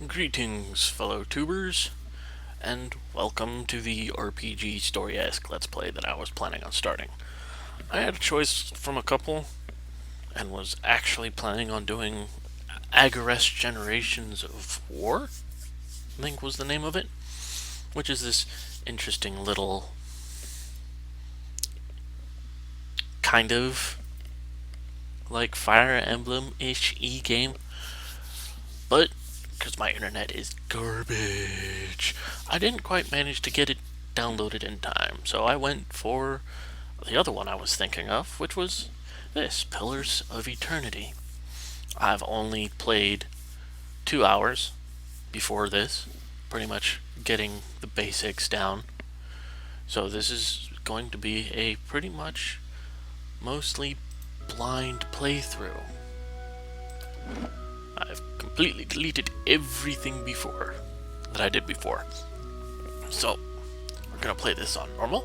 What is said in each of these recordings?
Greetings, fellow tubers, and welcome to the RPG Story-esque Let's Play that I was planning on starting. I had a choice from a couple, and was actually planning on doing Agorest Generations of War, I think was the name of it, which is this interesting little kind of like Fire Emblem-ish e-game, but because my internet is garbage, I didn't quite manage to get it downloaded in time, so I went for the other one I was thinking of, which was this, Pillars of Eternity. I've only played 2 hours before this, pretty much getting the basics down. So this is going to be a pretty much mostly blind playthrough. I've completely deleted everything before that I did before. So we're gonna play this on normal.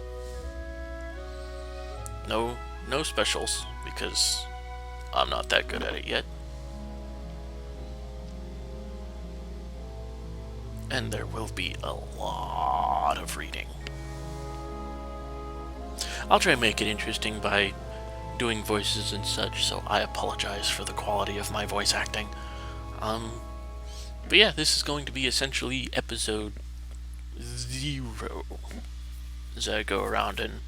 No specials because I'm not that good at it yet. And there will be a lot of reading. I'll try and make it interesting by doing voices and such, so I apologize for the quality of my voice acting. But yeah, this is going to be essentially episode 0 as I go around and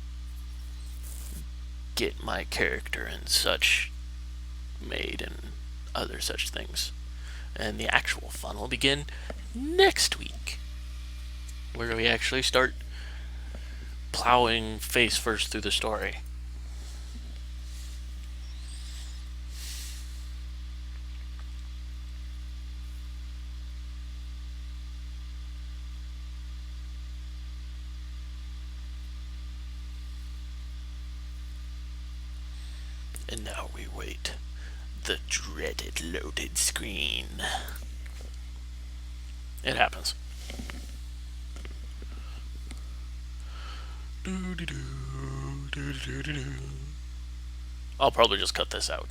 get my character and such made and other such things. And the actual fun will begin next week, where we actually start plowing face first through the story. And now we wait. The dreaded loaded screen. It happens. I'll probably just cut this out.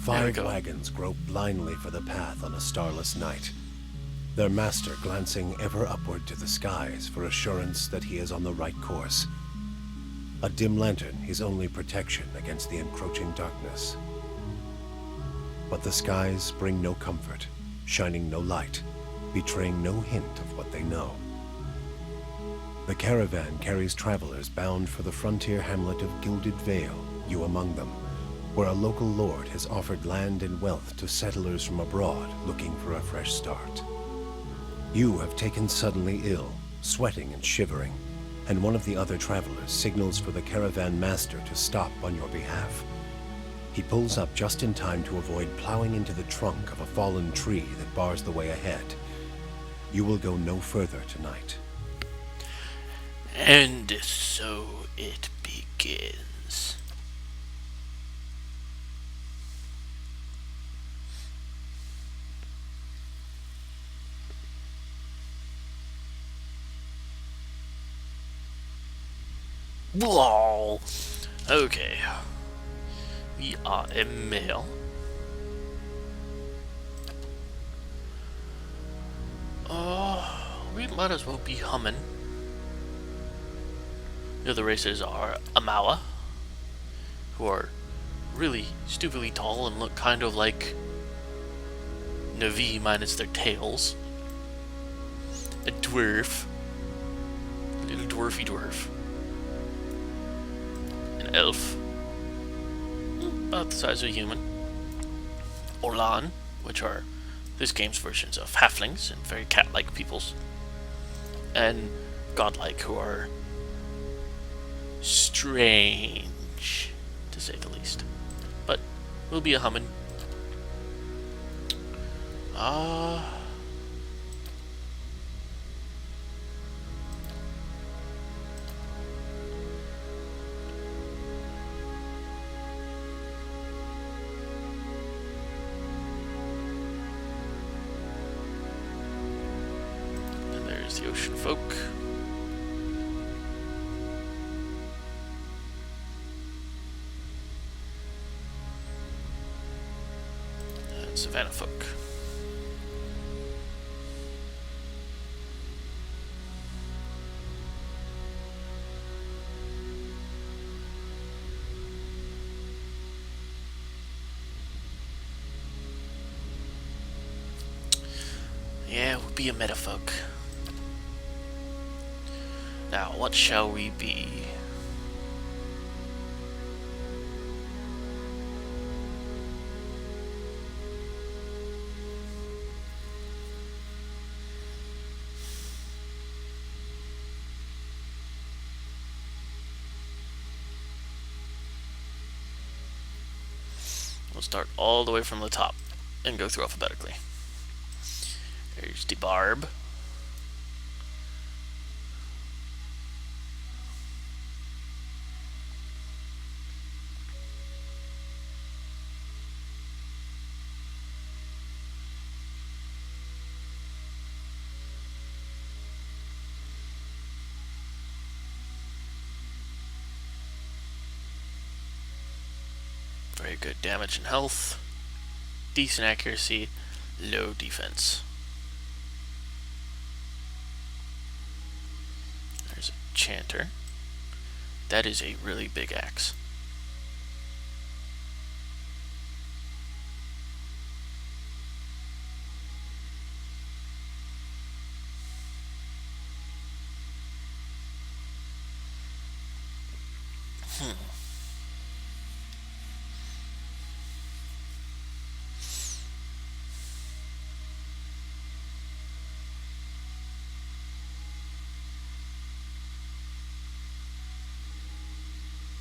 Five wagons grope blindly for the path on a starless night, their master glancing ever upward to the skies for assurance that he is on the right course. A dim lantern his only protection against the encroaching darkness. But the skies bring no comfort, shining no light, betraying no hint of what they know. The caravan carries travelers bound for the frontier hamlet of Gilded Vale, you among them, where a local lord has offered land and wealth to settlers from abroad looking for a fresh start. You have taken suddenly ill, sweating and shivering, and one of the other travelers signals for the caravan master to stop on your behalf. He pulls up just in time to avoid plowing into the trunk of a fallen tree that bars the way ahead. You will go no further tonight. And so it begins. Whoa. Okay. We are a male. We might as well be humming. The other races are Amawa, who are really stupidly tall and look kind of like Navi minus their tails. A dwarf. A little dwarfy dwarf. An elf. About the size of a human. Orlan, which are this game's versions of halflings and very cat-like peoples. And godlike, who are strange, to say the least. But we'll be a humming. There's the ocean folk. And savannah folk. Yeah, we'll be a metafolk. Now, what shall we be? We'll start all the way from the top and go through alphabetically. There's the barb. Very good damage and health. Decent accuracy, low defense. There's a chanter. That is a really big axe.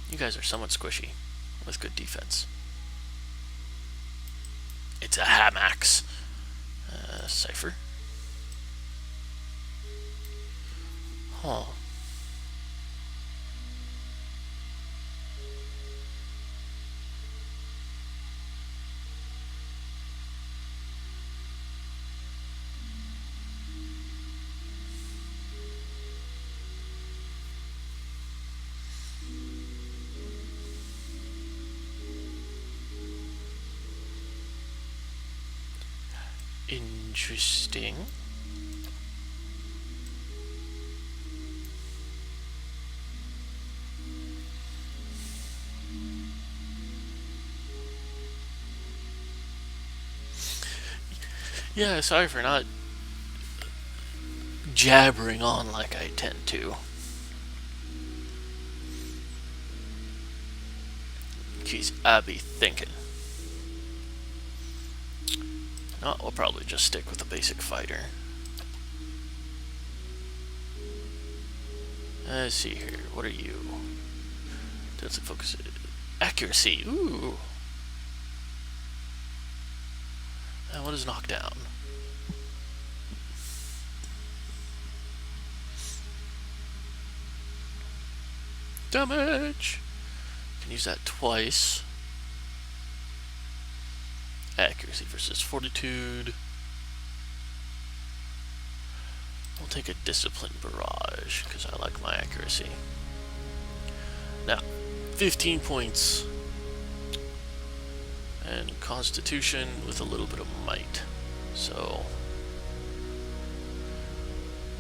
You guys are somewhat squishy with good defense. It's a hamax. Cipher. Huh. Interesting. Yeah, sorry for not jabbering on like I tend to. Jeez, I be thinking. No, we'll probably just stick with the basic fighter. Let's see here. What are you? Doesn't focus. Accuracy. Ooh. And what is knockdown? Damage. Can use that twice. Accuracy versus fortitude. We'll take a discipline barrage because I like my accuracy. Now, 15 points. And constitution with a little bit of might. So,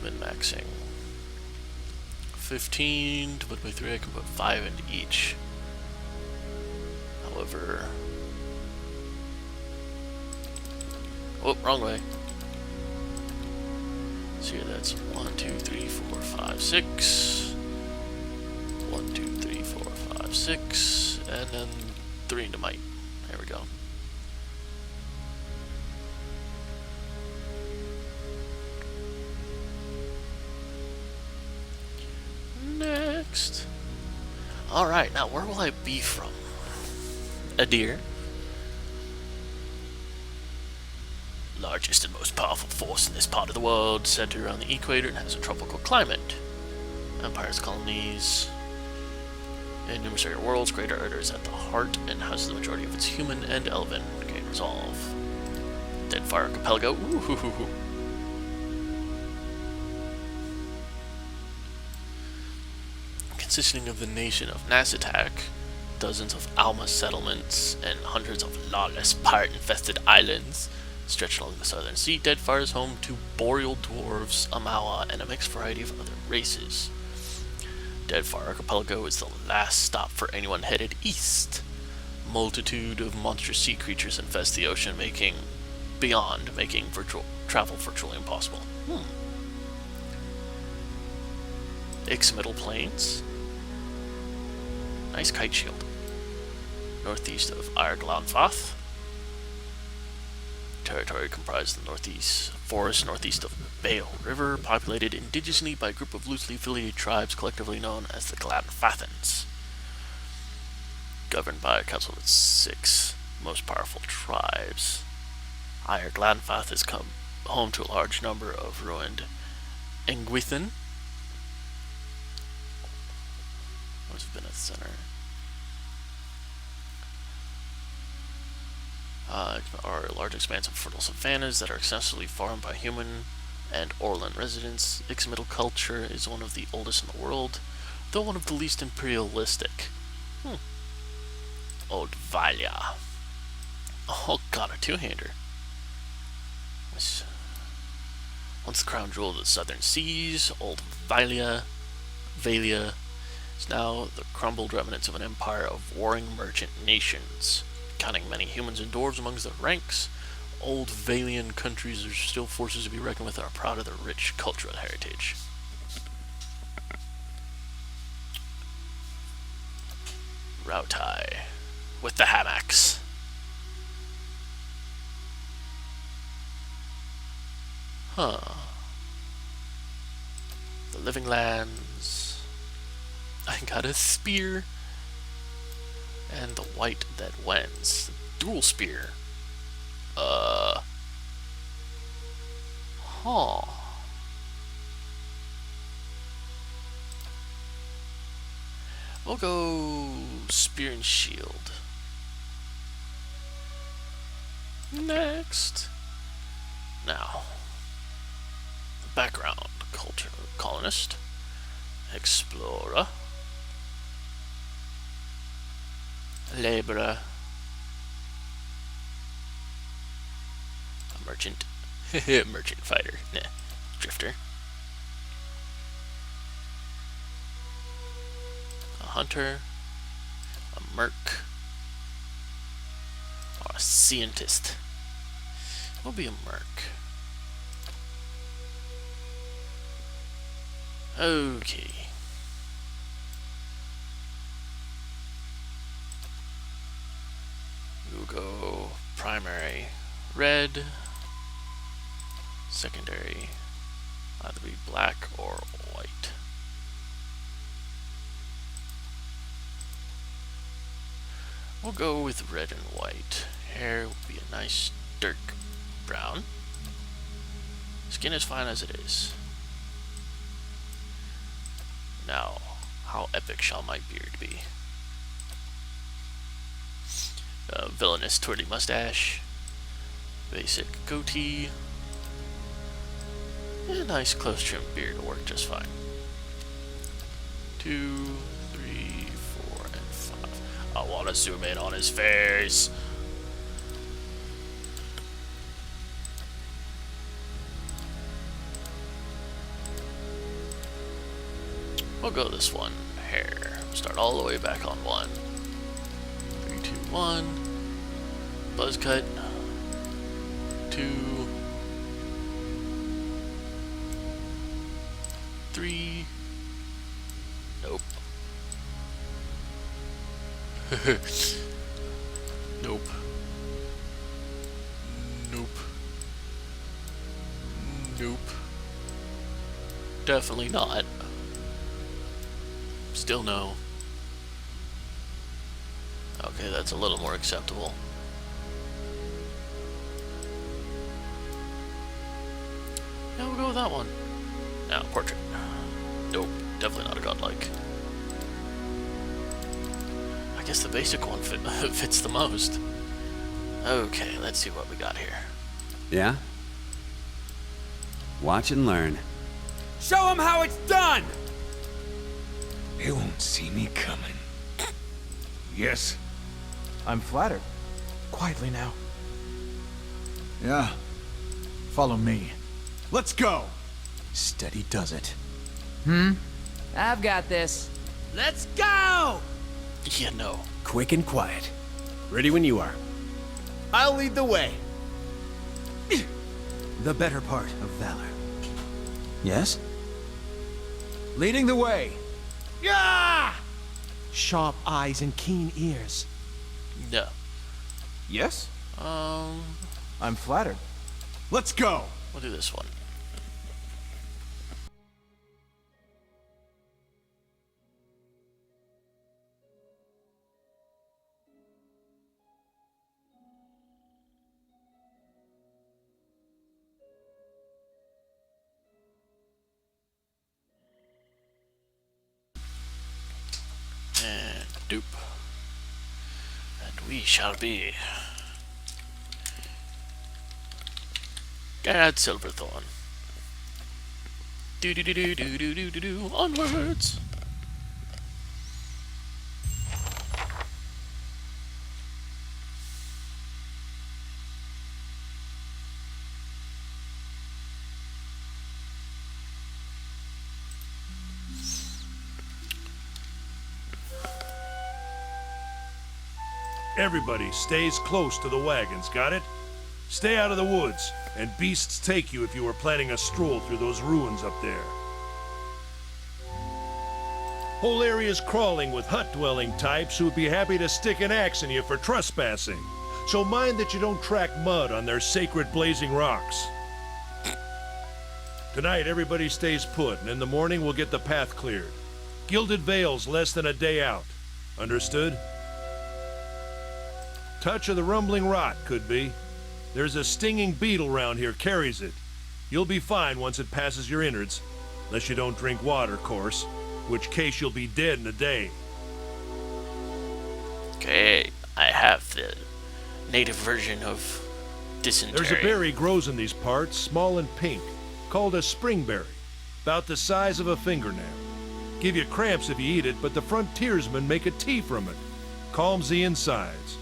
min-maxing. 15 divided by 3, I can put 5 into each. However... Oh, wrong way. So here that's 1, 2, 3, 4, 5, 6. 1, 2, 3, 4, 5, 6. And then 3 into might. There we go. Next. Alright, now where will I be from? A deer. Largest and most powerful force in this part of the world, centered around the equator and has a tropical climate. Empire's colonies and numerous area worlds. Greater Order is at the heart and houses the majority of its human and elven. Okay, resolve. Deadfire Archipelago. Ooh, hoo, hoo, hoo. consisting of the nation of Nasatak, dozens of Alma settlements, and hundreds of lawless, pirate-infested islands stretched along the southern sea, Deadfire is home to boreal dwarves, Amawa, and a mixed variety of other races. Deadfire Archipelago is the last stop for anyone headed east. Multitude of monstrous sea creatures infest the ocean, making travel virtually impossible. Middle Plains. Nice kite shield. Northeast of Glanfath. Territory comprised the northeast forest northeast of Vale River, populated indigenously by a group of loosely affiliated tribes collectively known as the Glanfathans. Governed by a council of 6 most powerful tribes. Glanfath has come home to a large number of ruined Engwithan. Must have been at the center. Are a large expanse of fertile savannas that are excessively farmed by human and Orlan residents. Middle culture is one of the oldest in the world, though one of the least imperialistic. Old Valia. Oh god, a two-hander. Once the crown jewel of the southern seas, Old Valia is now the crumbled remnants of an empire of warring merchant nations. Counting many humans and dwarves amongst their ranks, Old Valian countries are still forces to be reckoned with and are proud of their rich cultural heritage. Rautai. With the hammocks. The Living Lands. I got a spear. And the White That Wends. Dual spear. We'll go spear and shield. Next. Now. Background. Culture. Colonist. Explorer. Laborer. A merchant. Merchant fighter. Nah. Drifter. A hunter. A merc. Or a scientist. We'll be a merc. Okay. We'll go primary red, secondary either be black or white. We'll go with red and white. Hair will be a nice dark brown. Skin is fine as it is. Now, how epic shall my beard be? Villainous twirly mustache, basic goatee, and a nice close trimmed beard will work just fine. 2, 3, 4, and 5. I want to zoom in on his face. We'll go this one. Hair. Start all the way back on 1. 3, 2, 1. Buzz cut. 2. 3. Nope. Nope. Nope. Nope. Definitely not. Still no. Okay, that's a little more acceptable. Yeah, we'll go with that one. Now, portrait. Nope, definitely not a godlike. I guess the basic one fits the most. Okay, let's see what we got here. Yeah? Watch and learn. Show them how it's done! They won't see me coming. Yes? I'm flattered. Quietly now. Yeah. Follow me. Let's go! Steady does it. I've got this. Let's go! Yeah, no. Quick and quiet. Ready when you are. I'll lead the way. The better part of valor. Yes? Leading the way. Yeah! Sharp eyes and keen ears. No. Yes? Um, I'm flattered. Let's go! we'll do this one. And dupe. And we shall be. Add Silverthorn. Do do do do do do do do do. Onwards. Everybody stays close to the wagons, got it? Stay out of the woods, and beasts take you if you are planning a stroll through those ruins up there. Whole area's crawling with hut-dwelling types who'd be happy to stick an axe in you for trespassing. So mind that you don't track mud on their sacred blazing rocks. Tonight, everybody stays put, and in the morning we'll get the path cleared. Gilded Vale's less than a day out. Understood? Touch of the rumbling rot, could be. There's a stinging beetle round here, carries it. You'll be fine once it passes your innards. Unless you don't drink water, course. Which case you'll be dead in a day. Okay, I have the native version of dysentery. There's a berry grows in these parts, small and pink, called a springberry. About the size of a fingernail. Give you cramps if you eat it, but the frontiersmen make a tea from it. Calms the insides.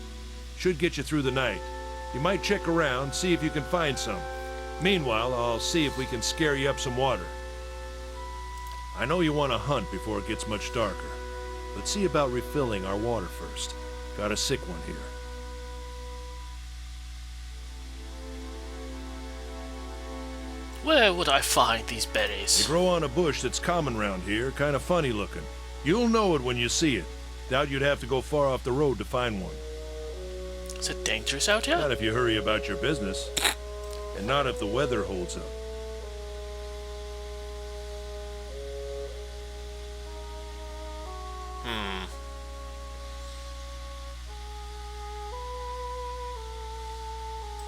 Should get you through the night. You might check around, see if you can find some. Meanwhile, I'll see if we can scare you up some water. I know you want to hunt before it gets much darker, but see about refilling our water first. Got a sick one here. Where would I find these They berries? grow on a bush that's common round here, kind of funny looking. You'll know it when you see it. Doubt you'd have to go far off the road to find one. Is it dangerous out here? Not if you hurry about your business. And not if the weather holds up.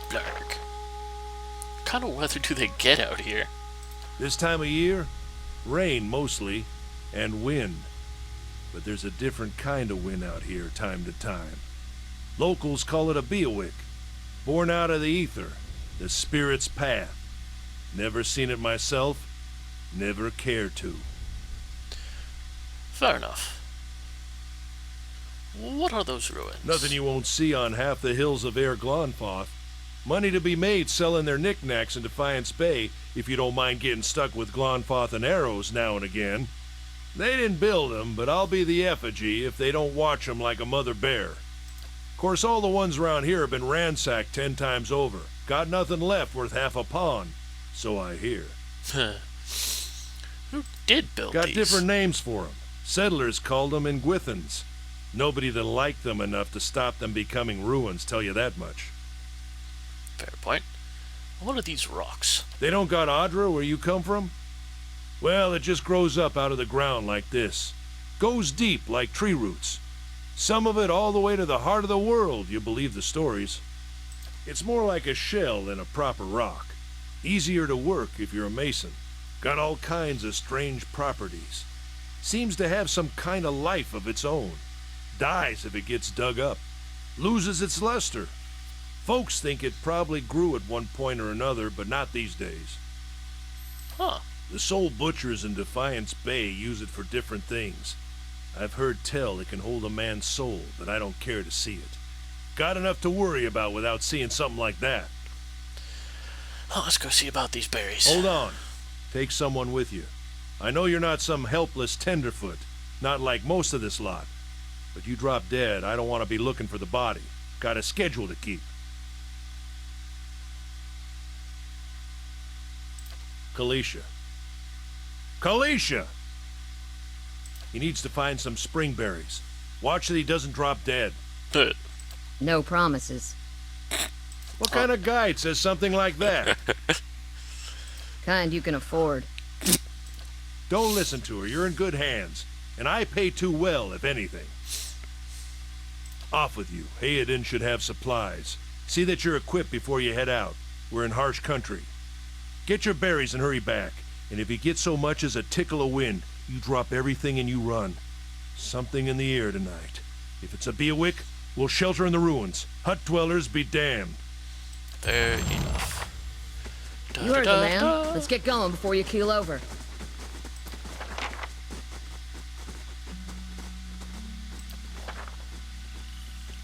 Blarg. What kind of weather do they get out here? This time of year, rain mostly, and wind. But there's a different kind of wind out here time to time. Locals call it a beowick, born out of the ether, the spirit's path. Never seen it myself, never care to. Fair enough. What are those ruins? Nothing you won't see on half the hills of Air Glonfoth. Money to be made selling their knickknacks in Defiance Bay if you don't mind getting stuck with Glonfoth and arrows now and again. They didn't build 'em, but I'll be the effigy if they don't watch 'em like a mother bear. Of course, all the ones around here have been ransacked 10 times over. Got nothing left worth half a pawn, so I hear. Who did build Got these? different names for 'em. Settlers called 'em Ingwithans. Nobody that liked them enough to stop them becoming ruins, tell you that much. Fair point. What are these rocks? They don't got Audra where you come from? Well, it just grows up out of the ground like this. Goes deep like tree roots. Some of it all the way to the heart of the world, you believe the stories. It's more like a shell than a proper rock. Easier to work if you're a mason. Got all kinds of strange properties. Seems to have some kind of life of its own. Dies if it gets dug up. Loses its luster. Folks think it probably grew at one point or another, but not these days. Huh. The soul butchers in Defiance Bay use it for different things. I've heard tell it can hold a man's soul, but I don't care to see it. Got enough to worry about without seeing something like that. Oh, let's go see about these berries. Hold on. Take someone with you. I know you're not some helpless tenderfoot, not like most of this lot. But you drop dead, I don't want to be looking for the body. Got a schedule to keep. Kalisha. Kalisha! He needs to find some spring berries. Watch that he doesn't drop dead. No promises. What kind of guide says something like that? Kind you can afford. Don't listen to her. You're in good hands. And I pay too well, if anything. Off with you. Hayden should have supplies. See that you're equipped before you head out. We're in harsh country. Get your berries and hurry back. And if you get so much as a tickle of wind, you drop everything and you run. Something in the air tonight. If it's a Beawick, we'll shelter in the ruins. Hut dwellers be damned. Fair enough. You heard the man. Let's get going before you keel over.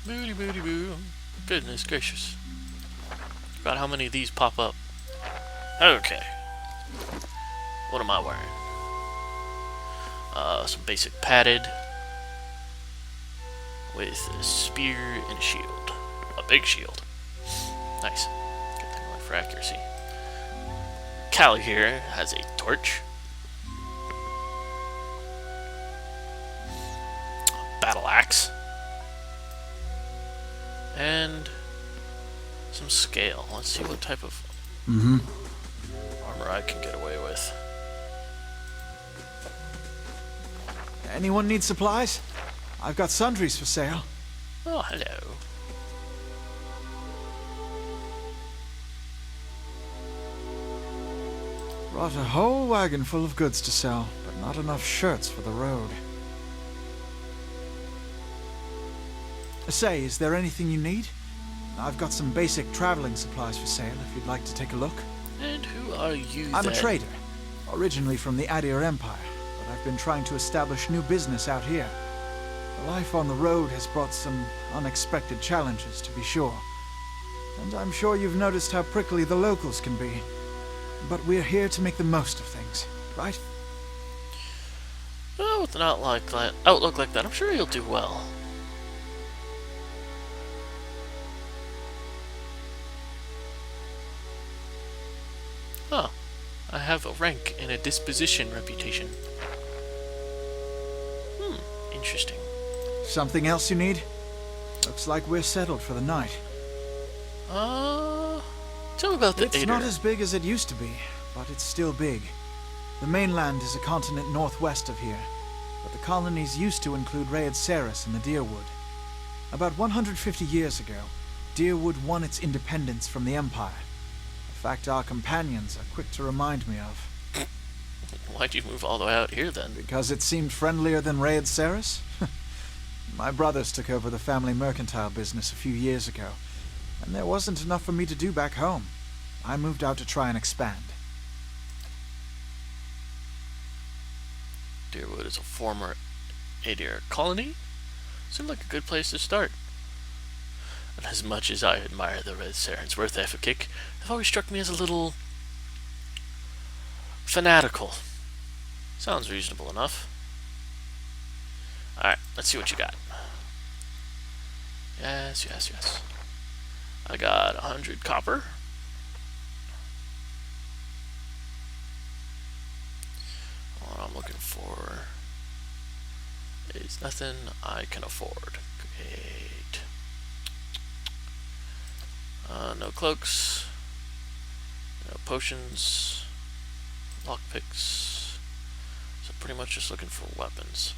Booty booty boo. Goodness gracious. Forgot how many of these pop up. Okay. What am I wearing? Some basic padded. With a spear and a shield. A big shield. Nice. Good thing I went for accuracy. Callie here has a torch. A battle axe. And some scale. Let's see what type of armor I can get away with. Anyone need supplies? I've got sundries for sale. Oh, hello. Brought a whole wagon full of goods to sell, but not enough shirts for the road. Say, is there anything you need? I've got some basic traveling supplies for sale if you'd like to take a look. And who are you I'm then? a trader, originally from the Adir Empire, but I've been trying to establish new business out here. The life on the road has brought some unexpected challenges, to be sure. And I'm sure you've noticed how prickly the locals can be. But we're here to make the most of things, right? Well, with an outlook like that, I'm sure you'll do well. Huh. I have a rank and a disposition reputation. Interesting. Something else you need? Looks like we're settled for the night. Tell me about the It's not as big as it used to be, but it's still big. The mainland is a continent northwest of here, but the colonies used to include Raed Saris and the Deerwood. About 150 years ago, Deerwood won its independence from the Empire. A fact our companions are quick to remind me of. Why'd you move all the way out here then? Because it seemed friendlier than Raed Saris? My brothers took over the family mercantile business a few years ago, and there wasn't enough for me to do back home. I moved out to try and expand. Deerwood is a former Adir colony. Seemed like a good place to start. And as much as I admire the Red Saren's worth ethic, they've always struck me as a little fanatical. Sounds reasonable enough. Alright, let's see what you got. Yes, yes, yes. I got 100 copper. What I'm looking for is nothing I can afford. Great. No cloaks. No potions. Lockpicks. So pretty much just looking for weapons.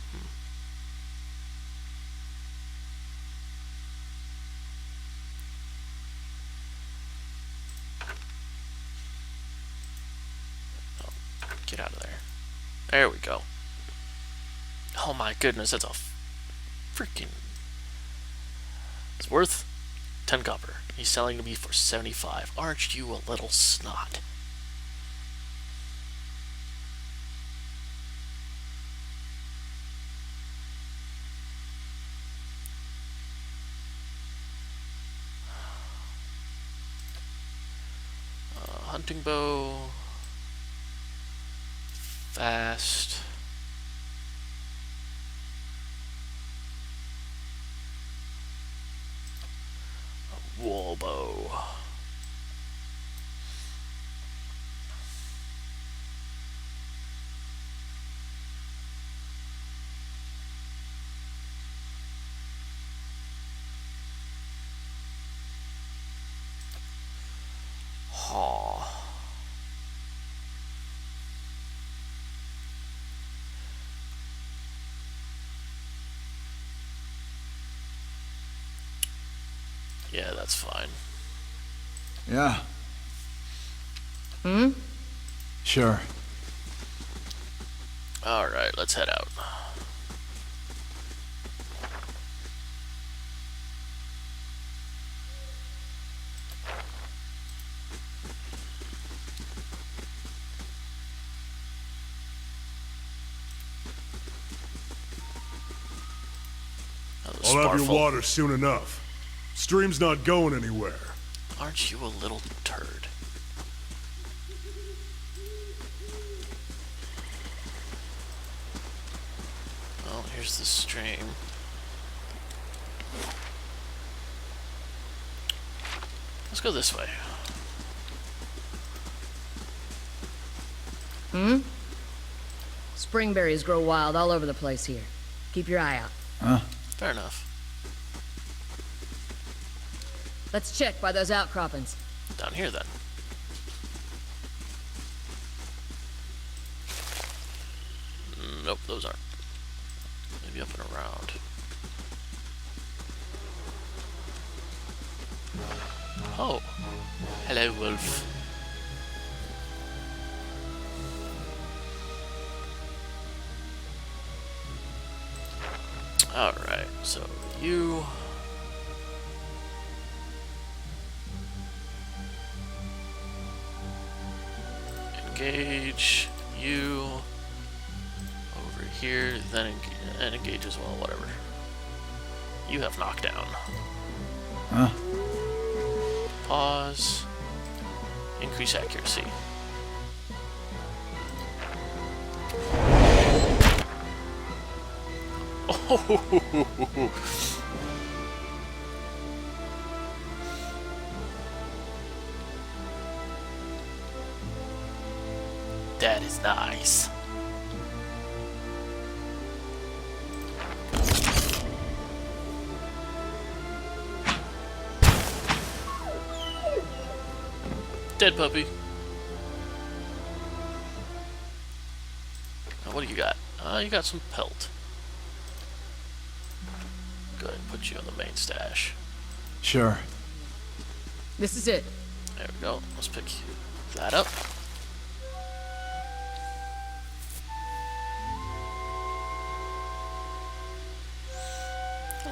Get out of there. There we go. Oh my goodness, that's a freaking... It's worth 10 copper. He's selling to me for 75. Aren't you a little snot? Hunting bow. Fast. A wool bow. Haw. Yeah, that's fine. Yeah, Hmm? sure. Alright, let's head out. Oh, the I'll have your Sparful. water soon enough. Stream's not going anywhere. Aren't you a little turd? Well, here's the stream. Let's go this way. Hmm? Spring berries grow wild all over the place here. Keep your eye out. Fair enough. Let's check by those outcroppings. Down here, then. Nope, those aren't. Maybe up and around. Oh. Hello, wolf. Alright, so you... engage you over here, then engage as well, whatever. You have knockdown. Huh? Pause. Increase accuracy. Oh, that is nice. Dead puppy. Now, what do you got? You got some pelt. Go ahead and put you in the main stash. Sure. This is it. There we go. Let's pick that up.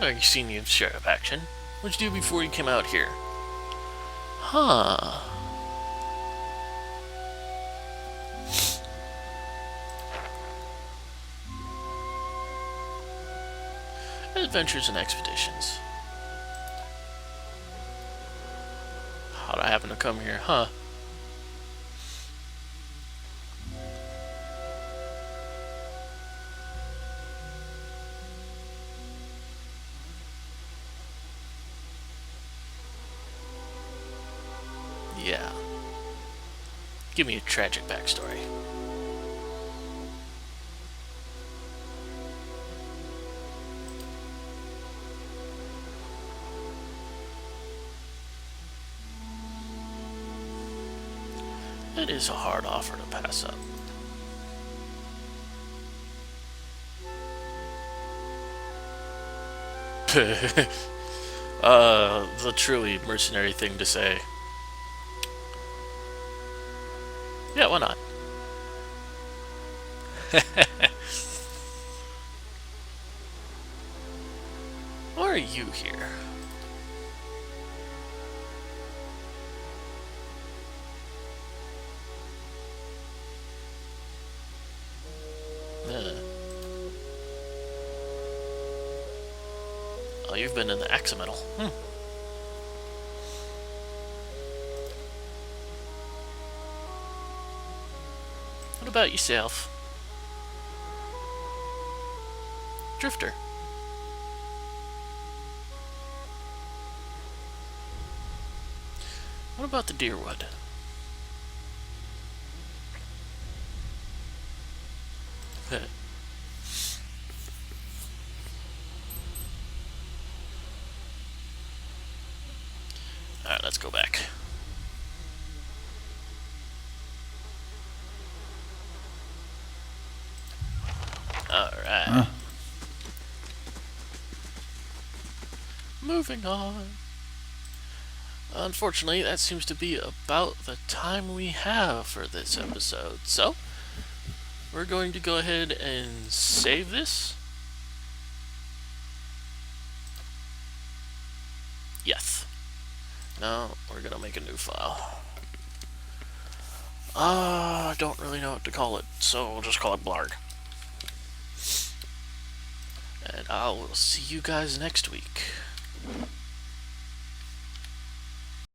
Oh, you've seen you sheriff action. What'd you do before you came out here? Huh. Adventures and expeditions. How'd I happen to come here, huh? Yeah. Give me a tragic backstory. It is a hard offer to pass up. The truly mercenary thing to say. Yeah, why not? Why are you here? Oh, you've been in the Axamental. about yourself? Drifter. What about the Deerwood? Alright, let's go back. Alright. Moving on. Unfortunately, that seems to be about the time we have for this episode. So, we're going to go ahead and save this. Yes. Now, we're going to make a new file. I don't really know what to call it, so we'll just call it Blarg. And I will see you guys next week.